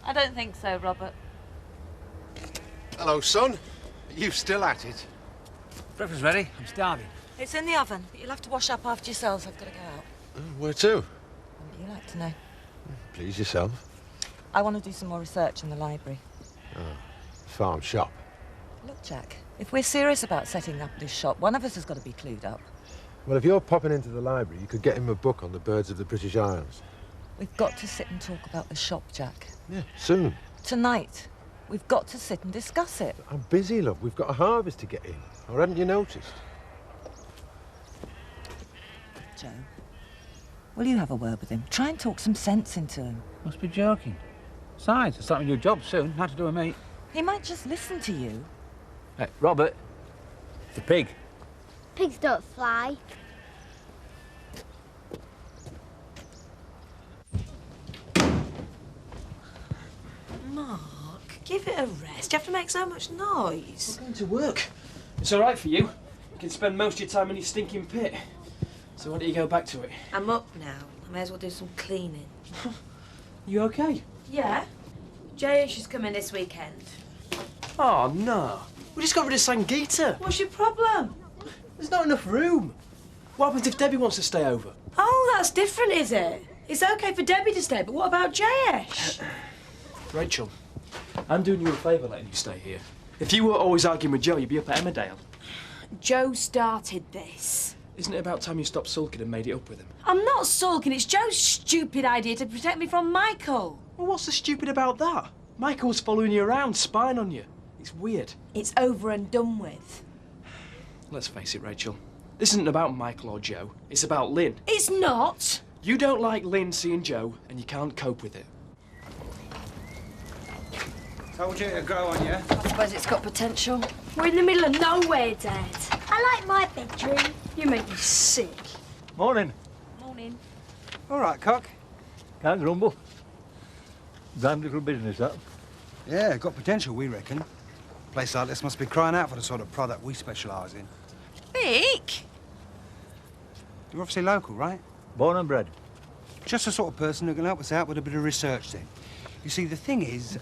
I don't think so, Robert. Hello, son. Are you still at it? Breakfast ready? I'm starving. It's in the oven, but you'll have to wash up after yourselves. I've got to go out. Where to? What would you like to know? Please yourself. I want to do some more research in the library. Oh, farm shop. Look, Jack, if we're serious about setting up this shop, one of us has got to be clued up. Well, if you're popping into the library, you could get him a book on the birds of the British Isles. We've got to sit and talk about the shop, Jack. Yeah, soon. Tonight. We've got to sit and discuss it. I'm busy, love. We've got a harvest to get in. Or haven't you noticed? Joe, will you have a word with him? Try and talk some sense into him. Must be joking. Besides, I'm starting a new job soon. How to do with me? He might just listen to you. Hey, Robert. The pig. Pigs don't fly. Mark, give it a rest. You have to make so much noise. I'm going to work. It's all right for you. You can spend most of your time in your stinking pit. So why don't you go back to it? I'm up now. I may as well do some cleaning. You okay? Yeah. Jayesh is coming this weekend. Oh, no. We just got rid of Sangeeta. What's your problem? There's not enough room. What happens if Debbie wants to stay over? Oh, that's different, is it? It's okay for Debbie to stay, but what about Jayesh? Rachel, I'm doing you a favour letting you stay here. If you were always arguing with Joe, you'd be up at Emmerdale. Joe started this. Isn't it about time you stopped sulking and made it up with him? I'm not sulking. It's Joe's stupid idea to protect me from Michael. Well, what's so stupid about that? Michael's following you around, spying on you. It's weird. It's over and done with. Let's face it, Rachel. This isn't about Michael or Joe. It's about Lynn. It's not. You don't like Lynn seeing Joe, and you can't cope with it. Told you to grow on you. I suppose it's got potential. We're in the middle of nowhere, Dad. I like my bedroom. You make me sick. Morning. Morning. All right, cock. Can't grumble. Damn little business, that. Yeah, got potential, we reckon. A place like this must be crying out for the sort of product we specialise in. Vic? You're obviously local, right? Born and bred. Just the sort of person who can help us out with a bit of research, then. You see, the thing is,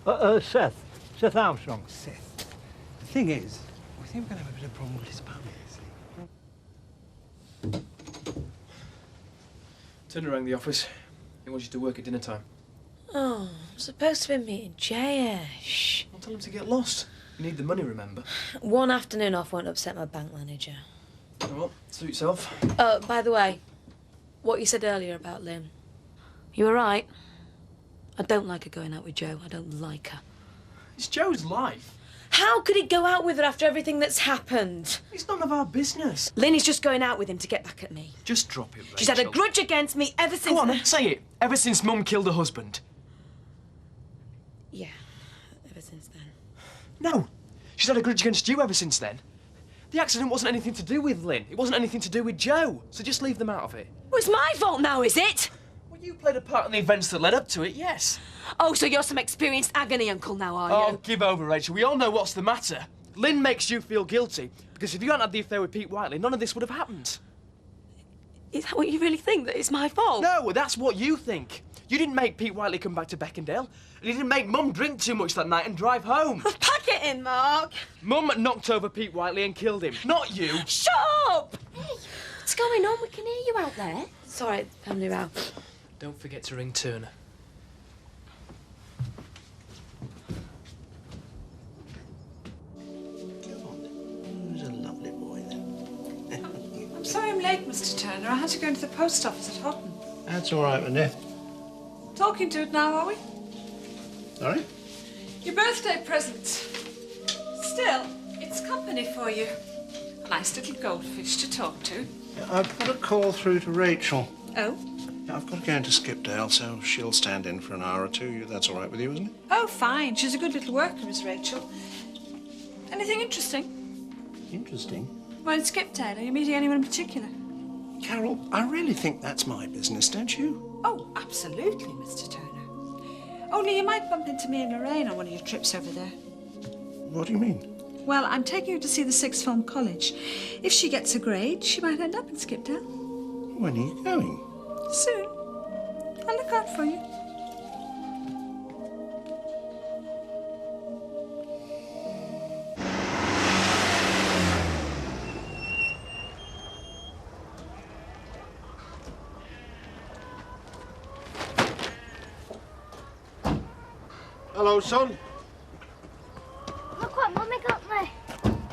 Seth. Seth Armstrong. Seth. The thing is, we think we're going to have a bit of a problem with his bum, you see. Turner rang the office. He wants you to work at dinner time. Oh, I'm supposed to be meeting Jayesh. I'll tell him to get lost. You need the money, remember? One afternoon off won't upset my bank manager. Oh, well, suit yourself. Oh, by the way, what you said earlier about Lynn. You were right. I don't like her going out with Joe. I don't like her. It's Joe's life. How could he go out with her after everything that's happened? It's none of our business. Lynn is just going out with him to get back at me. Just drop it, Rachel. She's had a grudge against me ever since... Go on, say it. Ever since Mum killed her husband. Yeah, ever since then. No. She's had a grudge against you ever since then. The accident wasn't anything to do with Lynn. It wasn't anything to do with Joe. So just leave them out of it. Well, it's my fault now, is it? Well, you played a part in the events that led up to it, yes. Oh, so you're some experienced agony uncle now, are Oh, you? give over, Rachel. We all know what's the matter. Lynn makes you feel guilty, because if you hadn't had the affair with Pete Whiteley, none of this would have happened. Is that what you really think, that it's my fault? No, that's what you think. You didn't make Pete Whiteley come back to Beckendale, and you didn't make Mum drink too much that night and drive home. Pack it in, Mark. Mum knocked over Pete Whiteley and killed him, not you. Shut up! Hey, what's going on? We can hear you out there. Sorry, family row. Don't forget to ring Turner. I'm sorry I'm late, Mr. Turner. I had to go into the post office at Houghton. That's all right, Wendy. Talking to it now, are we? Sorry? Your birthday present. Still, it's company for you. A nice little goldfish to talk to. Yeah, I've got a call through to Rachel. Oh? Yeah, I've got to go into Skipdale, so she'll stand in for an hour or two. That's all right with you, isn't it? Oh, fine. She's a good little worker, Miss Rachel. Anything interesting? Interesting. Well, in Skipdale, are you meeting anyone in particular? Carol, I really think that's my business, don't you? Oh, absolutely, Mr. Turner. Only you might bump into me and Lorraine on one of your trips over there. What do you mean? Well, I'm taking her to see the Sixth Form College. If she gets a grade, she might end up in Skipdale. When are you going? Soon. I'll look out for you. Hello, son. Look what Mummy got me.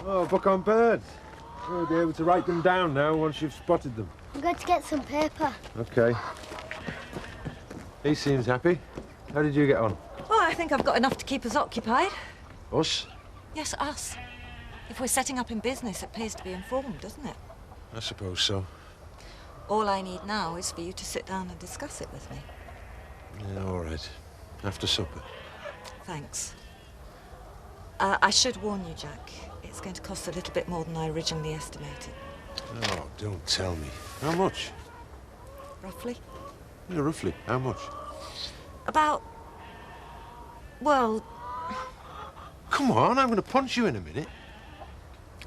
Oh, a book on birds. You'll be able to write them down now once you've spotted them. I'm going to get some paper. OK. He seems happy. How did you get on? Well, I think I've got enough to keep us occupied. Us? Yes, us. If we're setting up in business, it pays to be informed, doesn't it? I suppose so. All I need now is for you to sit down and discuss it with me. Yeah, all right. After supper. Thanks. I should warn you, Jack. It's going to cost a little bit more than I originally estimated. Oh, don't tell me. How much? Roughly? Yeah, roughly. How much? About... well, Come on, I'm going to punch you in a minute.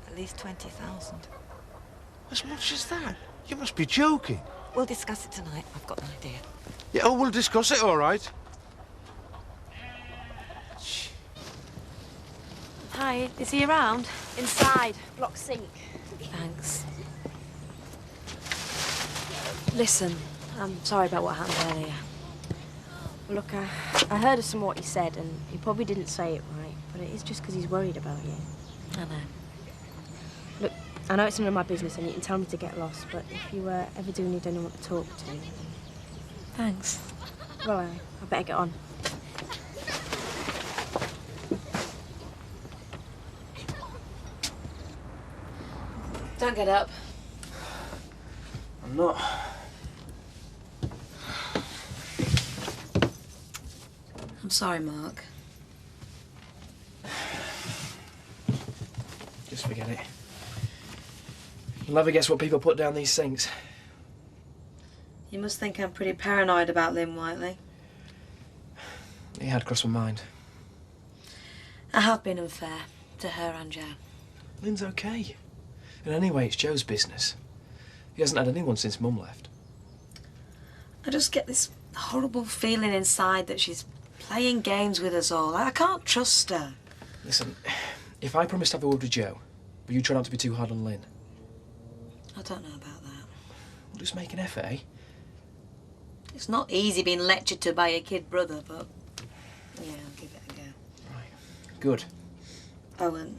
at least 20,000. As much as that? You must be joking. We'll discuss it tonight. I've got an idea. Yeah, oh, we'll discuss it, all right. Hi, is he around? Inside, block sink. Thanks. Listen, I'm sorry about what happened earlier. Look, I heard of some what he said, and he probably didn't say it right, but it is just because he's worried about you. I know. Look, I know it's none of my business, and you can tell me to get lost, but if you ever do need anyone to talk to... Thanks. Well, I better get on. Don't get up. I'm not. I'm sorry, Mark. Just forget it. You'll never guess what people put down these sinks. You must think I'm pretty paranoid about Lynn Whiteley. It had crossed my mind. I have been unfair to her and Joe. Lynn's okay. And anyway, it's Joe's business. He hasn't had anyone since Mum left. I just get this horrible feeling inside that she's playing games with us all. I can't trust her. Listen, if I promised to have a word with Joe, will you try not to be too hard on Lynn? I don't know about that. We'll just make an effort, eh? It's not easy being lectured to by your kid brother, but yeah, I'll give it a go. Right. Good. Oh, and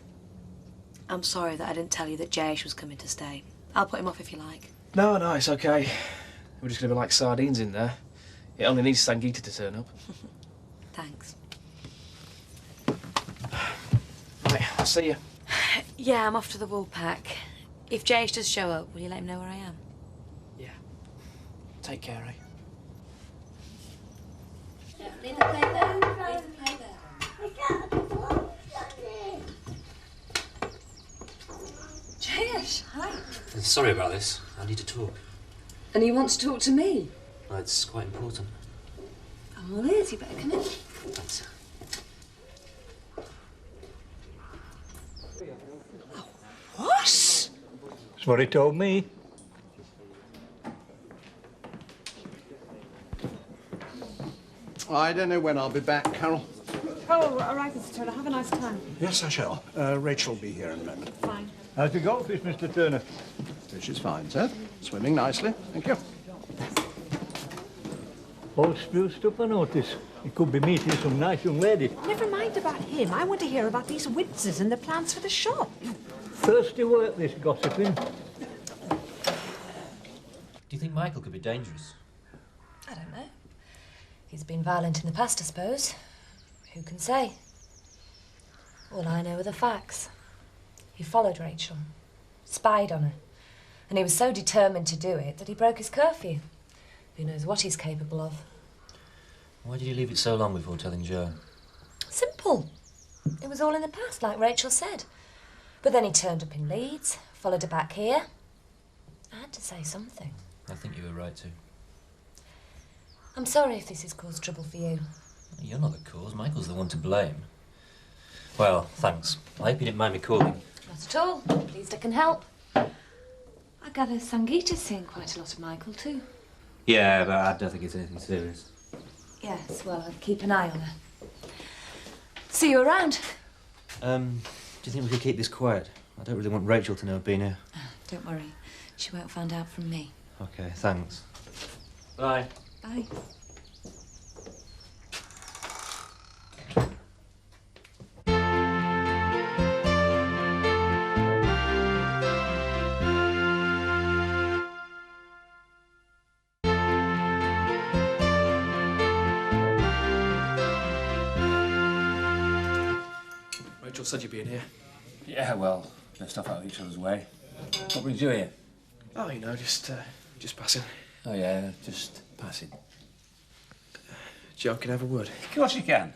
I'm sorry that I didn't tell you that Jayesh was coming to stay. I'll put him off if you like. No, it's okay. We're just going to be like sardines in there. It only needs Sangeeta to turn up. Thanks. Right, I'll see you. Yeah, I'm off to the wool pack. If Jayesh does show up, will you let him know where I am? Yeah. Take care, eh? Leave the plate there. Leave the plate there. Jayesh, hi. Sorry about this. I need to talk. And you want to talk to me? Well, it's quite important. I'm all ears. You better come in. Thanks. What? That's what he told me. I don't know when I'll be back, Carol. Oh, all right, Mr. Turner. Have a nice time. Yes, I shall. Rachel will be here in a moment. Fine. How's the goldfish, Mr. Turner? Fish is fine, sir. Swimming nicely. Thank you. All spruced up, I notice. He could be meeting some nice young lady. Never mind about him. I want to hear about these Windsors and the plans for the shop. Thirsty work, this gossiping. Do you think Michael could be dangerous? I don't know. He's been violent in the past, I suppose. Who can say? All I know are the facts. He followed Rachel, spied on her, and he was so determined to do it that he broke his curfew. Who knows what he's capable of? Why did you leave it so long before telling Joe? Simple. It was all in the past, like Rachel said. But then he turned up in Leeds, followed her back here. I had to say something. I think you were right to. I'm sorry if this has caused trouble for you. You're not the cause. Michael's the one to blame. Well, thanks. I hope you didn't mind me calling. Not at all. Pleased I can help. I gather Sangeeta's seeing quite a lot of Michael, too. Yeah, but I don't think it's anything serious. Yes, well, I'll keep an eye on her. See you around. Do you think we could keep this quiet? I don't really want Rachel to know I've been here. Don't worry. She won't find out from me. Okay, thanks. Bye. Bye. said you'd be in here. Yeah, well, best off out of each other's way. What brings you here? Oh, you know, just passing. Oh, yeah, just passing. Joe, can I have a word? Of course you can.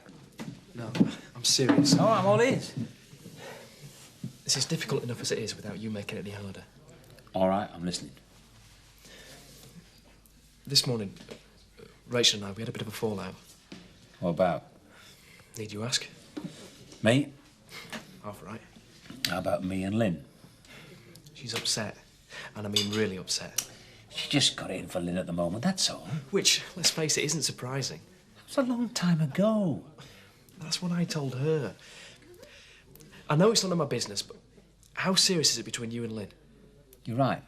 No, I'm serious. Oh, I'm all ears. This is difficult enough as it is without you making it any harder. All right, I'm listening. This morning, Rachel and I, we had a bit of a fallout. What about? Need you ask? Me? Half right. How about me and Lynn? She's upset. And I mean really upset. She just got in for Lynn at the moment, that's all. Which, let's face it, isn't surprising. It was a long time ago. That's what I told her. I know it's none of my business, but how serious is it between you and Lynn? You're right.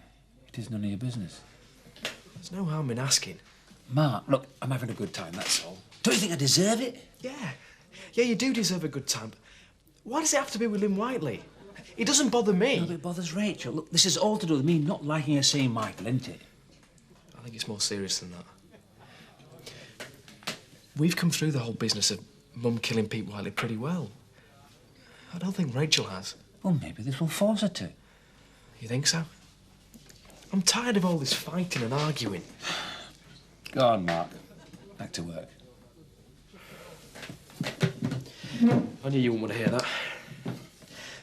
It is none of your business. There's no harm in asking. Mark, look, I'm having a good time, that's all. Don't you think I deserve it? Yeah. Yeah, you do deserve a good time, but why does it have to be with Lynn Whiteley? It doesn't bother me. No, but it bothers Rachel. Look, this is all to do with me not liking her seeing Michael, isn't it? I think it's more serious than that. We've come through the whole business of Mum killing Pete Whiteley pretty well. I don't think Rachel has. Well, maybe this will force her to. You think so? I'm tired of all this fighting and arguing. Go on, Mark. Back to work. I knew you wouldn't want to hear that.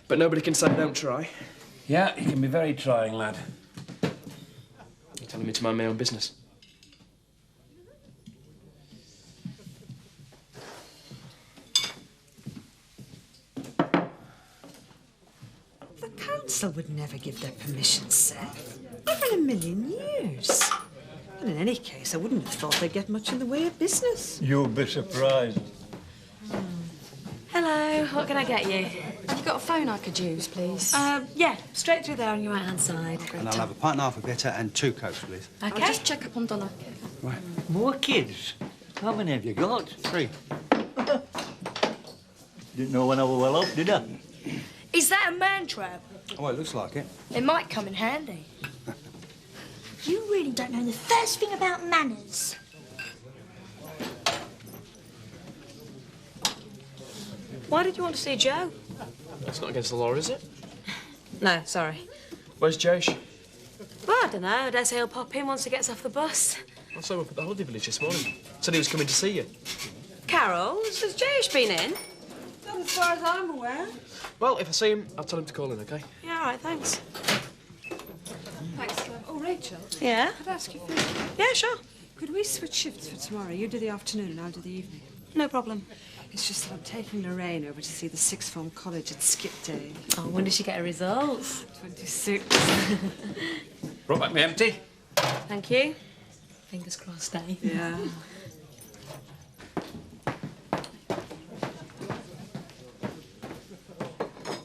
But nobody can say don't try. Yeah, you can be very trying, lad. You're telling me to mind my own business. The council would never give their permission, Seth. Never in a million years. And in any case, I wouldn't have thought they'd get much in the way of business. You'll be surprised. Hello, what can I get you? Have you got a phone I could use, please? Yeah, straight through there on your right-hand side. And I'll have a pint and a half of bitter and 2 Cokes, please. Okay. I'll just check up on Donna. Right. More kids? How many have you got? 3. Didn't know when I was well off, did I? Is that a man trap? Oh, it looks like it. It might come in handy. You really don't know the first thing about manners. Why did you want to see Joe? That's not against the law, is it? No, sorry. Where's Josh? Well, I don't know. I dare say he'll pop in once he gets off the bus. I saw him up at the holiday village this morning. Said he was coming to see you. Carol, has Josh been in? Not as far as I'm aware. Well, if I see him, I'll tell him to call in, OK? Yeah, all right, thanks. Thanks, love. Oh, Rachel. Yeah? Could I ask you a favour? Yeah, sure. Could we switch shifts for tomorrow? You do the afternoon and I'll do the evening. No problem. It's just that I'm taking Lorraine over to see the sixth form college at Skip Day. Oh, when does she get her results? 26. Brought back me empty. Thank you. Fingers crossed, eh? Yeah.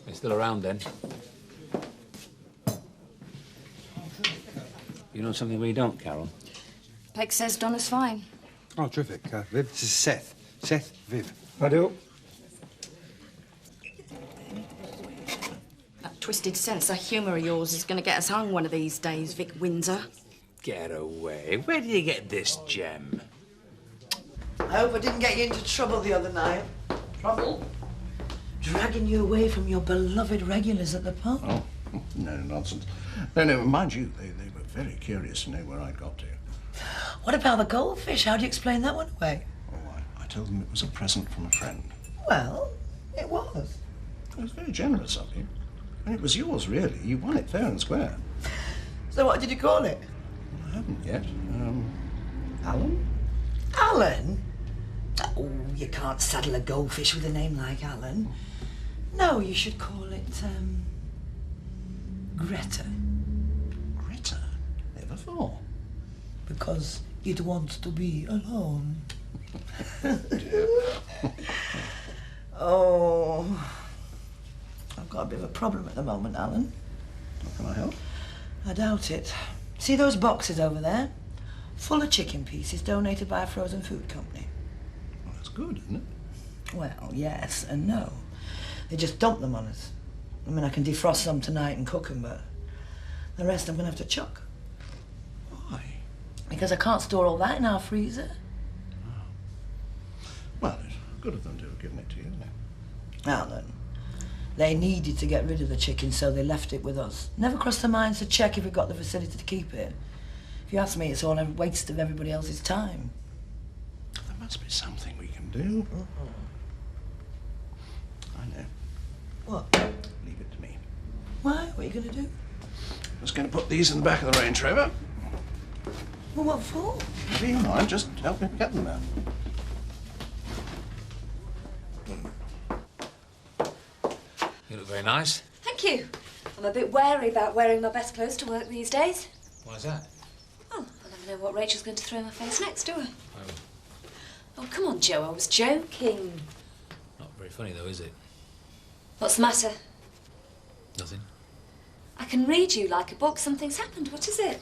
They're still around, then. You know something we don't, Carol? Peg says Donna's fine. Oh, terrific. Viv, this is Seth. Seth, Viv. I do. That twisted sense of humour of yours is going to get us hung one of these days, Vic Windsor. Get away. Where did you get this gem? I hope I didn't get you into trouble the other night. Trouble? Dragging you away from your beloved regulars at the pub. Oh, no nonsense. No, mind you, they were very curious to know where I'd got to. What about the goldfish? How do you explain that one away? I told them it was a present from a friend. Well, it was. It was very generous of you. And it was yours, really. You won it fair and square. So what did you call it? I haven't yet. Alan? Alan? Oh, you can't saddle a goldfish with a name like Alan. No, you should call it, Greta. Greta? Never for. Because it wants to be alone. Oh, I've got a bit of a problem at the moment, Alan. How can I help? I doubt it. See those boxes over there? Full of chicken pieces donated by a frozen food company. Well, that's good, isn't it? Well, yes and no. They just dump them on us. I mean, I can defrost some tonight and cook them, but the rest I'm gonna have to chuck. Why? Because I can't store all that in our freezer. Well, it's good of them to have given it to you, isn't it? Alan, They needed to get rid of the chicken, so they left it with us. Never crossed their minds to check if we got the facility to keep it. If you ask me, it's all a waste of everybody else's time. There must be something we can do. I know. What? Leave it to me. Why? What are you going to do? I'm just going to put these in the back of the Range Rover. Well, what for? Never you mind, just help me get them there. You look very nice. Thank you. I'm a bit wary about wearing my best clothes to work these days. Why's that? Oh, I never know what Rachel's going to throw in my face next, do I? Oh, Oh, come on, Joe, I was joking. not very funny though, is it? What's the matter? Nothing. I can read you like a book. Something's happened. What is it?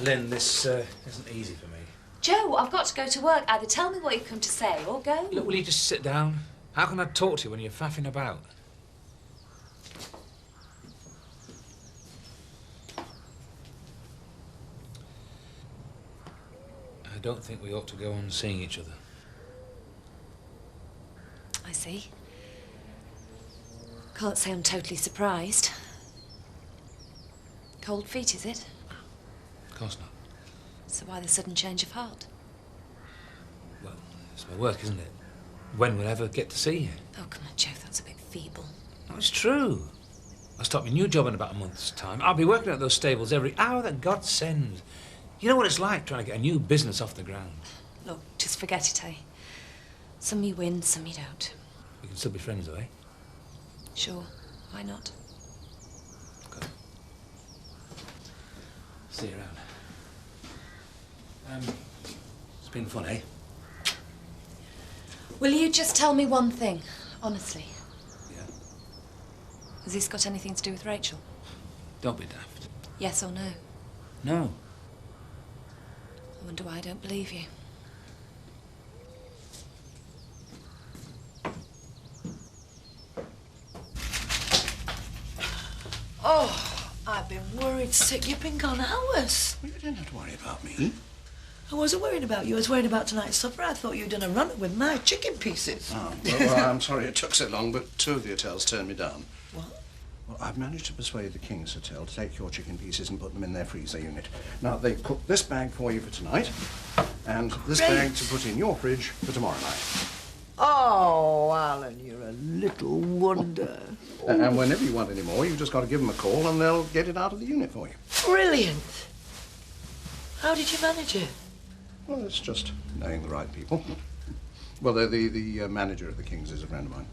Lynn, this isn't easy for me. Joe, I've got to go to work. Either tell me what you've come to say or go. Look, will you just sit down? How can I talk to you when you're faffing about? I don't think we ought to go on seeing each other. I see. Can't say I'm totally surprised. Cold feet, is it? Of course not. So why the sudden change of heart? Well, it's my work, isn't it? When we'll ever get to see you? Oh, come on, Joe, that's a bit feeble. No, it's true. I'll start my new job in about a month's time. I'll be working at those stables every hour that God sends. You know what it's like trying to get a new business off the ground. Look, just forget it, eh? Some you win, some you don't. We can still be friends, though, eh? Sure, why not? Okay. See you around. It's been fun, eh? Will you just tell me one thing, honestly? Yeah. Has this got anything to do with Rachel? Don't be daft. Yes or no? No. I wonder why I don't believe you. Oh, I've been worried sick. You've been gone hours. Well, you didn't have to worry about me. I wasn't worried about you. I was worried about tonight's supper. I thought you'd done a run with my chicken pieces. Oh, well, I'm sorry it took so long, but 2 of the hotels turned me down. What? Well, I've managed to persuade the King's Hotel to take your chicken pieces and put them in their freezer unit. Now, they've cooked this bag for you for tonight, and this Great. bag to put in your fridge for tomorrow night. Oh, Alan, you're a little wonder. And whenever you want any more, you've just got to give them a call and they'll get it out of the unit for you. Brilliant. How did you manage it? Well, it's just knowing the right people. Well, the manager of the King's is a friend of mine.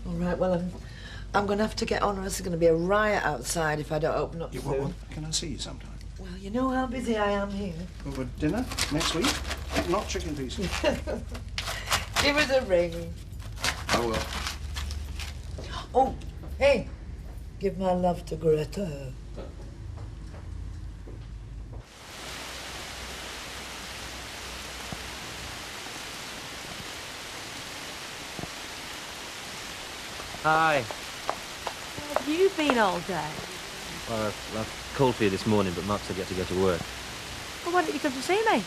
All right, well, I'm going to have to get on or else there's going to be a riot outside if I don't open up soon. Well, can I see you sometime? Well, you know how busy I am here. Well, for dinner next week? Not chicken pieces. Give us a ring. I will. Oh, hey, give my love to Greta. Hi. Where have you been all day? Well, I've called for you this morning, but Mark said you had to go to work. Well, why didn't you come to see me?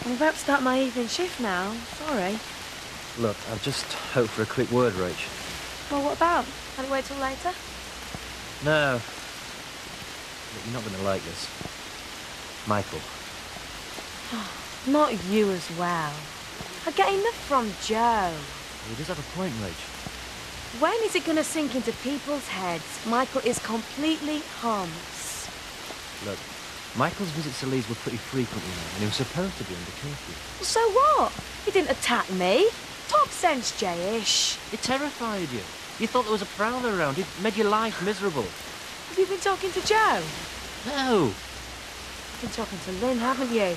I'm about to start my evening shift now. Sorry. Look, I've just hoped for a quick word, Rach. Well, what about? Can it wait till later? No. Look, you're not going to like this. Michael. Not you as well. I get enough from Joe. He does have a point, Rach. When is it going to sink into people's heads Michael is completely harmless? Look, Michael's visits to Leeds were pretty frequent, you know, and he was supposed to be under curfew. Well, so what? He didn't attack me. Talk sense, Jay-ish. It terrified you. You thought there was a prowler around. It made your life miserable. Have you been talking to Joe? No. You've been talking to Lynn, haven't you?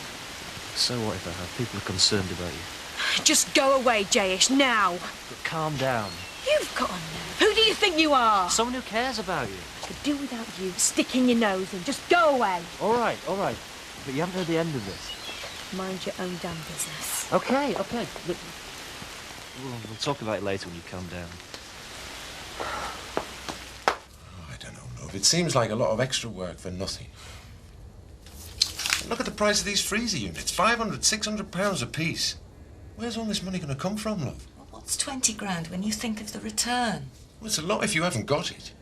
So what if I have? People are concerned about you. Just go away, Jay-ish, now. But calm down. You've got a nerve. Who do you think you are? Someone who cares about you. I could do without you sticking your nose in. Just go away. All right. But you haven't heard the end of this. Mind your own damn business. Okay. Look, we'll talk about it later when you calm down. I don't know, love. It seems like a lot of extra work for nothing. Look at the price of these freezer units. £500, £600 a piece. Where's all this money going to come from, love? What's 20 grand when you think of the return? Well, it's a lot if you haven't got it.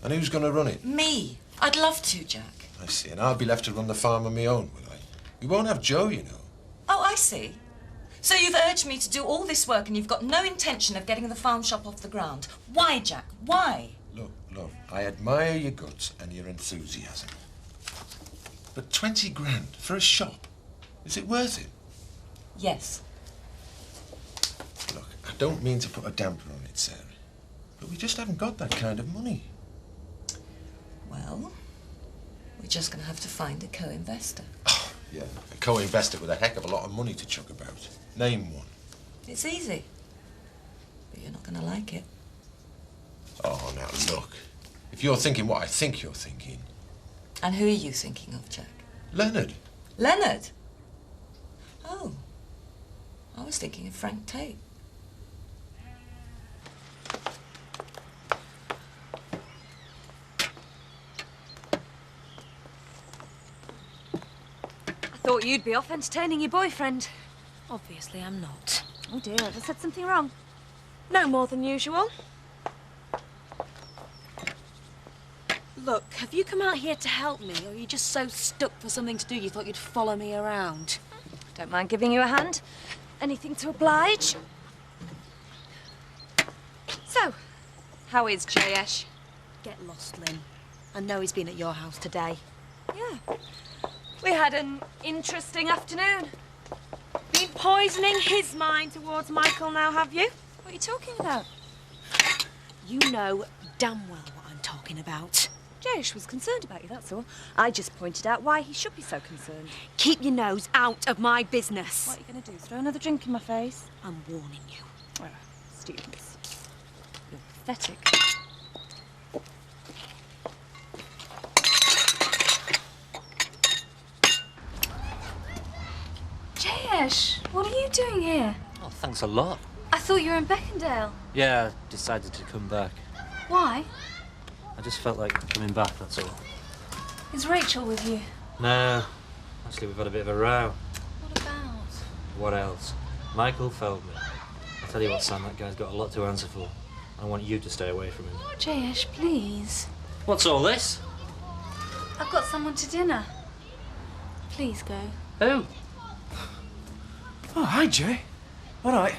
And who's going to run it? Me. I'd love to, Jack. I see, and I'll be left to run the farm on my own, will I? We won't have Joe, you know. Oh, I see. So you've urged me to do all this work and you've got no intention of getting the farm shop off the ground. Why, Jack? Why? Look, love, I admire your guts and your enthusiasm. But 20 grand for a shop, is it worth it? Yes. Look, I don't mean to put a damper on it, Sarah, but we just haven't got that kind of money. Well, we're just going to have to find a co-investor. Yeah, a co-investor with a heck of a lot of money to chuck about. Name one. It's easy. But you're not going to like it. Oh, now look. If you're thinking what I think you're thinking... And who are you thinking of, Jack? Leonard. Leonard? Oh. I was thinking of Frank Tate. I thought you'd be off entertaining your boyfriend. Obviously, I'm not. Oh dear, have I said something wrong? No more than usual. Look, have you come out here to help me, or are you just so stuck for something to do you thought you'd follow me around? Don't mind giving you a hand. Anything to oblige. So, how is Jayesh? Get lost, Lynn. I know he's been at your house today. Yeah. We had an interesting afternoon. Been poisoning his mind towards Michael now, have you? What are you talking about? You know damn well what I'm talking about. Jayesh was concerned about you, that's all. I just pointed out why he should be so concerned. Keep your nose out of my business. What are you going to do, throw another drink in my face? I'm warning you. Oh, students. You're pathetic. Jayesh, what are you doing here? Oh, thanks a lot. I thought you were in Beckendale. Yeah, I decided to come back. Why? I just felt like coming back, that's all. Is Rachel with you? No. Actually, we've had a bit of a row. What about? What else? Michael failed me. I tell you what, Sam, that guy's got a lot to answer for. I want you to stay away from him. Jayesh, please. What's all this? I've got someone to dinner. Please go. Who? Oh, hi, Jay. All right.